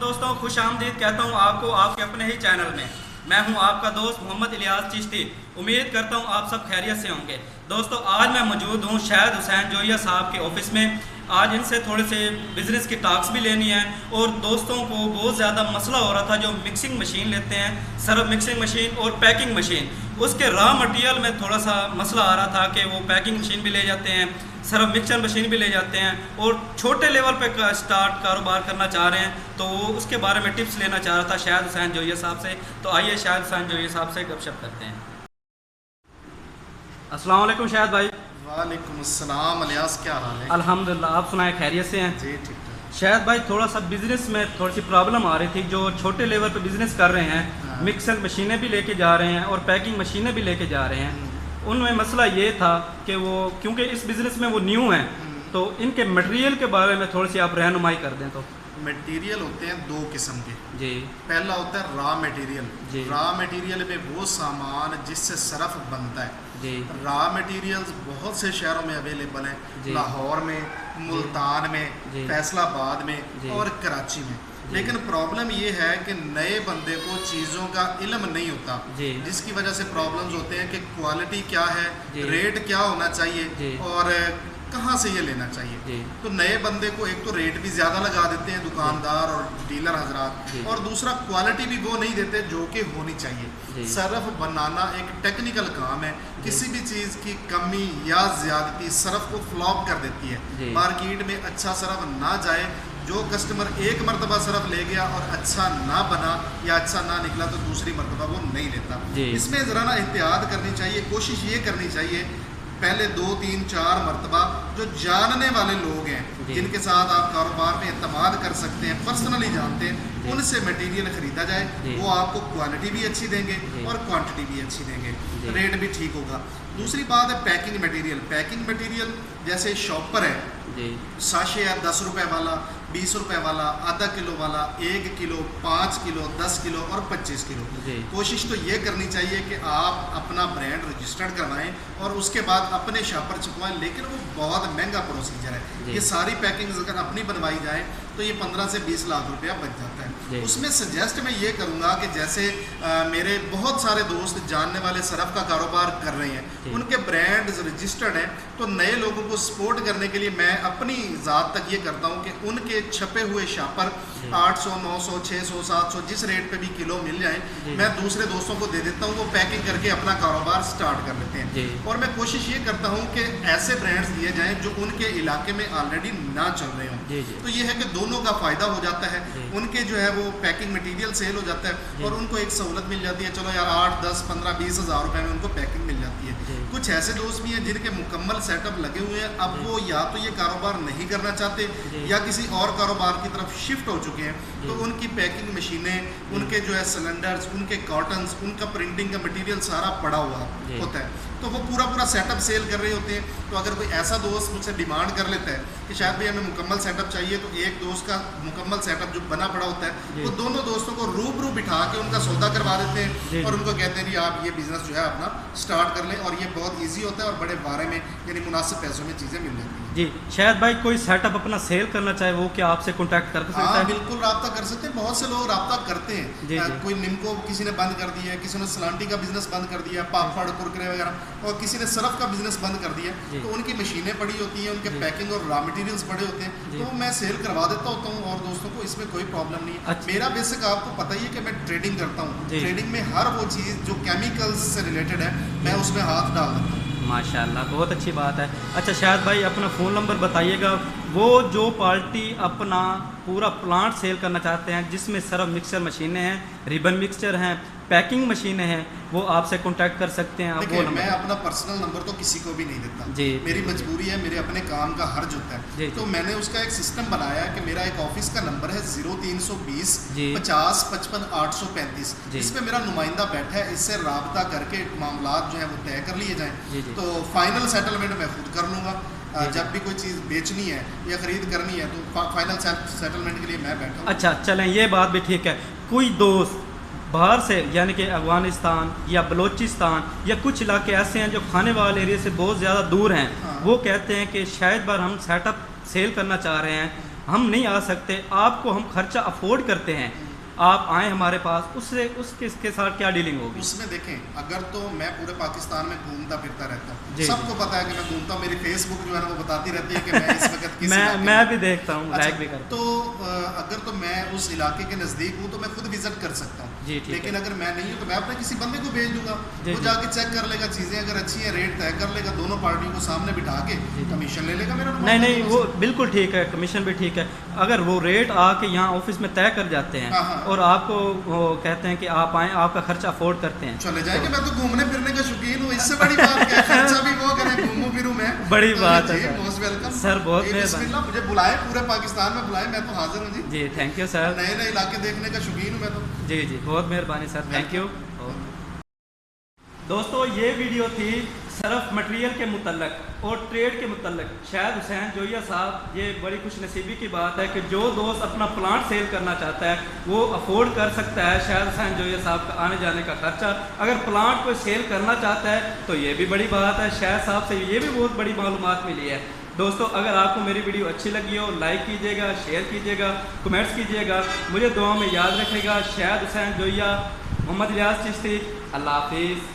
दोस्तों, खुश आमदीद कहता हूँ आपको आपके अपने ही चैनल में। मैं हूँ आपका दोस्त मोहम्मद इलियास चिश्ती। उम्मीद करता हूँ आप सब खैरियत से होंगे। दोस्तों, आज मैं मौजूद हूँ शाहिद हुसैन जोइया साहब के ऑफिस में। आज इनसे थोड़े से बिज़नेस की टॉक्स भी लेनी है और दोस्तों को बहुत ज़्यादा मसला हो रहा था जो मिक्सिंग मशीन लेते हैं, सर्फ मिक्सिंग मशीन और पैकिंग मशीन, उसके रॉ मटेरियल में थोड़ा सा मसला आ रहा था कि वो पैकिंग मशीन भी ले जाते हैं, सर्फ मिक्सर मशीन भी ले जाते हैं और छोटे लेवल पे स्टार्ट कारोबार करना चाह रहे हैं, तो वो उसके बारे में टिप्स लेना चाह रहा था शाहिद हुसैन जोइया साहब से। तो आइए शाहिद हुसैन जोइया साहब से गपशप करते हैं। अस्सलाम वालेकुम शाहिद भाई। वालेकुम अस्सलाम इलियास, क्या हाल है? अल्हम्दुलिल्लाह, आप सुनाए खैरियत से हैं? जी ठीक ठाक। शाहिद भाई, थोड़ा सा बिज़नेस में थोड़ी सी प्रॉब्लम आ रही थी। जो छोटे लेवल पे बिज़नेस कर रहे हैं, हाँ। मिक्सर मशीनें भी लेके जा रहे हैं और पैकिंग मशीनें भी लेके जा रहे हैं, उनमें मसला ये था कि वो क्योंकि इस बिज़नेस में वो न्यू हैं, तो इनके मटेरियल के बारे में थोड़ी सी आप रहनुमाई कर दें तो। मटेरियल होते हैं दो किस्म के। जी पहला होता है रॉ मटेरियल। जी। रॉ मटेरियल में वो सामान जिससे सरफ बनता है। जी रॉ मटेरियल्स बहुत से शहरों में अवेलेबल हैं, जी। लाहौर में, मुल्तान में, जी। फैसलाबाद में जी। और कराची में। जी। लेकिन प्रॉब्लम ये है कि नए बंदे को चीज़ों का इल्म नहीं होता, जी। जिसकी वजह से प्रॉब्लम्स होते हैं कि क्वालिटी क्या है, जी। रेट क्या होना चाहिए जी। और कहाँ से ये लेना चाहिए। जी। तो नए बंदे को एक तो रेट भी ज़्यादा लगा देते हैं दुकानदार और डीलर हजरात, जी। और दूसरा क्वालिटी भी वो नहीं देते जो कि होनी जी। चाहिए। सरफ बनाना एक टेक्निकल काम है। किसी भी चीज़ की कमी या ज़्यादती सरफ को फ्लॉप कर देती जी। है। मार्केट में अच्छा सरफ ना जाए, जो कस्टमर एक मरतबा सरफ ले गया और अच्छा ना बना या अच्छा ना निकला तो दूसरी मरतबा वो नहीं लेता। जी। इसमें ज़रा ना एहतियात करनी चाहिए। कोशिश ये करनी चाहिए पहले 2, 3, 4 मरतबा जो जानने वाले लोग हैं, जी। जिनके साथ आप कारोबार में एतमाद कर सकते हैं, पर्सनली जानते हैं, जी। उनसे मटेरियल ख़रीदा जाए। जी। वो आपको क्वालिटी भी अच्छी देंगे जी। और क्वांटिटी भी अच्छी देंगे, जी। रेट भी ठीक होगा। दूसरी बात है पैकिंग मटेरियल। पैकिंग मटेरियल जैसे शॉपर है, जी साशे है 10 रुपए वाला, 20 रुपए वाला, आधा किलो वाला, 1 किलो, 5 किलो, 10 किलो और 25 किलो। जी। कोशिश तो ये करनी चाहिए कि आप अपना ब्रांड रजिस्टर्ड करवाएं और उसके बाद अपने शॉपर छपवाएं, लेकिन वो बहुत महंगा प्रोसीजर है। जी। ये सारी पैकिंग अगर अपनी बनवाई जाए तो ये 15 से 20 लाख रुपया बच जाता जी। है। उसमें सजेस्ट मैं ये करूँगा कि जैसे मेरे बहुत सारे दोस्त जानने वाले सरफ का कारोबार कर रहे हैं, जी। उनके ब्रांड रजिस्टर्ड हैं, तो नए लोगों को सपोर्ट करने के लिए मैं अपनी ज़ात तक ये करता हूँ कि उनके छपे हुए शापर 800, 900, 600, 700 जिस रेट पे भी किलो मिल जाए, जी। मैं दूसरे दोस्तों को दे देता हूँ, वो पैकिंग करके अपना कारोबार स्टार्ट कर लेते जी। हैं। और मैं कोशिश ये करता हूँ कि ऐसे ब्रांड्स दिए जाएं जो उनके इलाके में ऑलरेडी ना चल रहे हों। जी। जी। तो ये है कि दोनों का फ़ायदा हो जाता है। जी। उनके जो है वो पैकिंग मटेरियल सेल हो जाता जी। है और उनको एक सहूलत मिल जाती है। चलो यार 8, 10, 15, 20 हज़ार रुपये में उनको पैकिंग मिल जाती है। जी। कुछ ऐसे दोस्त भी हैं जिनके मुकम्मल सेटअप लगे हुए हैं, अब जी। वो या तो ये कारोबार नहीं करना चाहते जी। या किसी और कारोबार की तरफ शिफ्ट हो चुके हैं, जी। तो उनकी पैकिंग मशीनें, उनके जो है सिलेंडर्स, उनके कॉटन्स, उनका प्रिंटिंग का मटेरियल सारा पड़ा हुआ जी। होता है, तो वो पूरा सेटअप सेल कर रहे होते हैं। तो अगर कोई ऐसा दोस्त मुझसे डिमांड कर लेता है कि शायद भाई हमें मुकम्मल सेटअप चाहिए, तो एक दोस्त का मुकम्मल सेटअप जो बना पड़ा होता जी। है, वो दोनों दोस्तों को रूबरू बिठा के उनका सौदा करवा देते जी। हैं और उनको कहते हैं जी आप ये बिज़नेस जो है अपना स्टार्ट कर लें, और ये बहुत ईजी होता है और बड़े बारे में यानी मुनासिब पैसों में चीज़ें मिल जाती हैं। जी। शायद भाई कोई सेटअप अपना सेल करना चाहे, वो क्या आपसे कॉन्टैक्ट कर सकता हाँ है? बिल्कुल, रब्ता कर सकते हैं। बहुत से लोग रब्ता करते हैं। जी, जी। कोई निम्को किसी ने बंद कर दिया है, किसी ने सलांटी का बिजनेस बंद कर दिया, पापड़ कुरकुरे वगैरह, और किसी ने सरफ का बिजनेस बंद कर दिया। जी। तो उनकी मशीनें पड़ी होती हैं, उनके जी। पैकिंग और रॉ मटेरियल्स पड़े होते हैं, जी। तो मैं सेल करवा देता होता हूँ और दोस्तों को इसमें कोई प्रॉब्लम नहीं है। अच्छा। मेरा बेसिक आपको पता ही है कि मैं ट्रेडिंग करता हूँ। जी। ट्रेडिंग में हर वो चीज़ जो केमिकल्स से रिलेटेड है, मैं उसमें हाथ डाल देता हूँ। माशाल्लाह, बहुत अच्छी बात है। अच्छा शायद भाई, अपना फ़ोन नंबर बताइएगा। वो जो पार्टी अपना पूरा प्लांट सेल करना चाहते हैं, जिसमें सर्फ मिक्सर मशीनें हैं, रिबन मिक्सचर हैं, पैकिंग मशीनें हैं, वो आपसे कांटेक्ट कर सकते हैं। आप वो देखिए, नंबर मैं अपना पर्सनल नंबर तो किसी को भी नहीं देता। जी। मेरी मजबूरी है, मेरे अपने काम का हर्ज होता है। जी। तो मैंने उसका एक सिस्टम बनाया है कि मेरा एक ऑफिस का नंबर है 0320 जी। 50 55 835, जी। जिसमें मेरा नुमाइंदा बैठा है। इससे राब्ता करके मामलात जो है वो तय कर लिए जाएँ। जी, जी। तो फाइनल सेटलमेंट मैं खुद कर लूँगा। जी। जब भी कोई चीज़ बेचनी है या ख़रीद करनी है तो फाइनल सेटलमेंट के लिए मैं बैठा हूँ। अच्छा चलें, ये बात भी ठीक है। कोई दोस्त बाहर से यानी कि अफ़गानिस्तान या बलूचिस्तान या कुछ इलाके ऐसे हैं जो खाने वाले एरिया से बहुत ज़्यादा दूर हैं, हाँ। वो कहते हैं कि शायद बार हम सेटअप सेल करना चाह रहे हैं, हम नहीं आ सकते, आपको हम खर्चा अफोर्ड करते हैं, आप आए हमारे पास, उससे उसके साथ क्या डीलिंग होगी? उसमें देखें, अगर तो मैं पूरे पाकिस्तान में घूमता फिरता रहता हूँ, जी, सबको पता है कि मैं घूमता हूँ, मेरी फेसबुक जो है ना वो बताती रहती है कि मैं इस वक्त किस इलाके में मैं हूँ। भी देखता हूँ, अच्छा, लाइक भी करता तो अगर तो मैं उस इलाके के नज़दीक हूँ तो मैं खुद विजिट कर सकता हूँ। जी, ठीक लेकिन है। अगर मैं नहीं हूँ तो मैं अपने किसी बंदे को भेज दूंगा, जी, वो जी। जाके चेक कर लेगा, चीज़ें अगर अच्छी हैं रेट तय कर लेगा, दोनों पार्टियों को सामने बिठा के जी। कमीशन ले लेगा मेरा नहीं नुमाइंदा नहीं, दोनों वो से। बिल्कुल ठीक है, कमीशन भी ठीक है। अगर वो रेट आके यहाँ ऑफिस में तय कर जाते हैं हाँ, हाँ। और आपको वो कहते हैं कि आप आएँ, आपका खर्चा अफोर्ड करते हैं, चले जाएंगे, मैं तो घूमने फिरने का शौकीन हूँ, इससे बड़ी बात क्या है, खर्चा भी वो करें, घूमूं फिरूं मैं। बड़ी तो बात है जी, सर। मोस्ट वेलकम सर, बहुत जी, मेहरबानी। बिस्मिल्लाह, मुझे बुलाए, पूरे पाकिस्तान में बुलाए, मैं तो हाजिर हूँ जी। जी, थैंक यू सर। नए नए इलाके देखने का शौकीन हूँ मैं तो। जी जी, बहुत मेहरबानी सर, थैंक यू। दोस्तों, ये वीडियो थी सर्फ मटेरियल के मुतल्लक और ट्रेड के मुतल्लक। शायद हुसैन जोइया साहब, ये बड़ी खुशनसीबी की बात है कि जो दोस्त अपना प्लांट सेल करना चाहता है वो अफोर्ड कर सकता है शायद हुसैन जोइया साहब का आने जाने का खर्चा। अगर प्लांट कोई सेल करना चाहता है तो ये भी बड़ी बात है, शायद साहब से ये भी बहुत बड़ी मालूमात मिली है। दोस्तों, अगर आपको मेरी वीडियो अच्छी लगी हो, लाइक कीजिएगा, शेयर कीजिएगा, कमेंट्स कीजिएगा, मुझे दुआ में याद रखेगा। शायद हुसैन जोइया, मोहम्मद इलियास चिश्ती, अल्लाह हाफिज़।